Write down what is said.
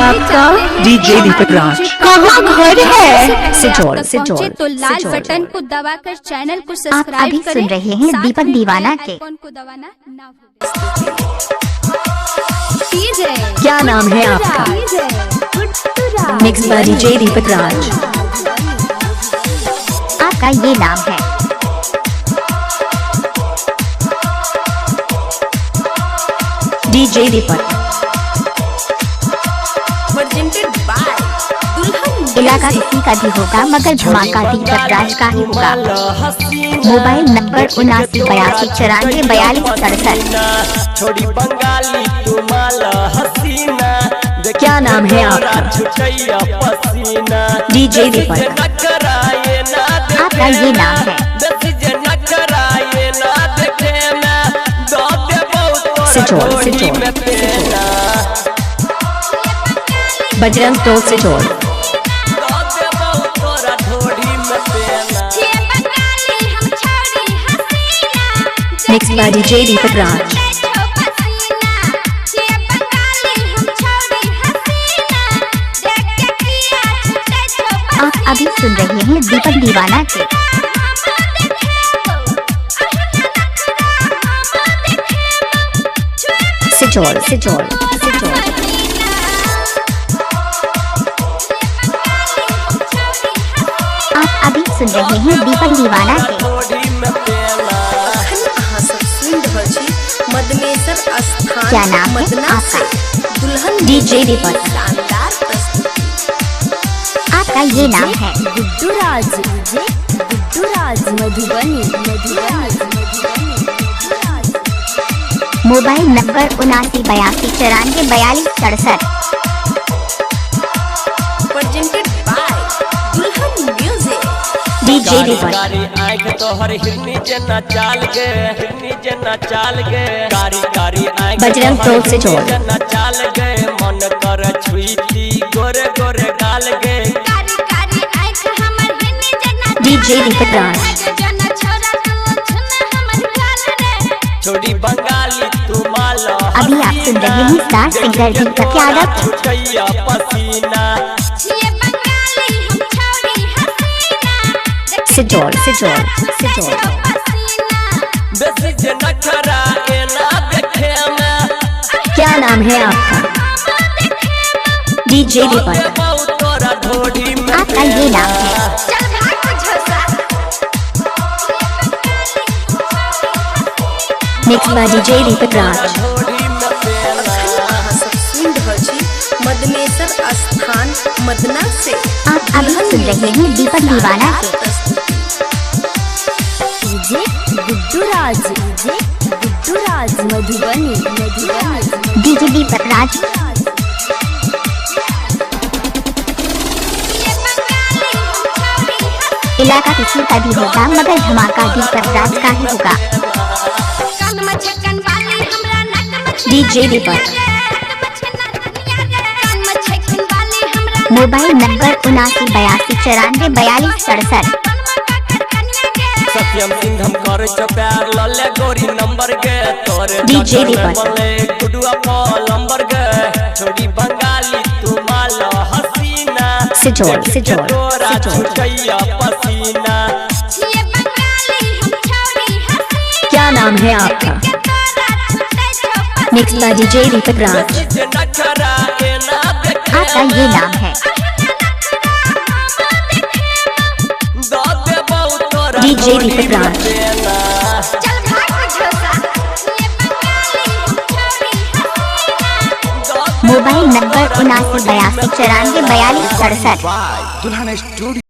आपका? डीजे दीपक राज। कहाँ घर है? सिजोल तो लाल बटन को दबाकर चैनल को आप सब्सक्राइब अभी करें। सुन रहे हैं साथ दीपक में दीवाना बेल के। आइकॉन को दबाना ना भूलें। क्या नाम है आपका? Mix by DJ Deepak Raj. आपका ये नाम है। डीजे दीपक। इलाका किसी का भी होगा मगर धमाका दीपक राज का ही होगा। Mobile number 7982944267। छोड़ी बंगाली तुमाल हसीना। क्या नाम है आपका? डीजे दीपक। आपका ये नाम है। सिजोल बजरंग टोल सिजोल। Mix by DJ Deepak Raj. आप अभी सुन रहे हैं दीपक दीवाना के। सिजोल। आप अभी सुन रहे हैं दीपक दीवाना के। क्या नाम है आपका? डीजे दीपक। आपका ये नाम है। Guddu Raj Madhubani. Mobile number 7982944267। DJ Deepak. आँख तोहर हिरनी जना चाल गे कारी बजरंग टोल सिजोल। जना चाल गे मन कर छुईती गोरे गोरे गाल गे। डीजे दीपक राज। छोड़ी बंगाली तुमाल अभी आप सुन रहे हैं स्टार सिंगर दीपक यादव। छुटैया पसीना। सिजोल। बेसी जना खरा एना देखे में। क्या नाम है आपका? डीजे दीपक। तोरा ढोड़ी में आपका ये नाम है। Mix by DJ Deepak Raj. आप अभी सुन रहे हैं दीपक दीवाना के। गुड्डू राज मधुबनी। डीजे दीपक राज। इलाका किसी का भी होगा मगर धमाका दीपक राज का ही होगा। DJ Deepak. Mobile number 7982944267। Satyam Singh हम कर प्यार लले गोरी नंबर गे तोरे डीजे दीपक। गुडुआ नंबर गे छोड़ी बंगाली तुमाल हसीना। सिजोल। तोरा छुटैया पसीना। क्या नाम है आपका? Mix by DJ Deepak Raj. आपका ये नाम है। DJ Deepak Raj. Mobile number 7982944267।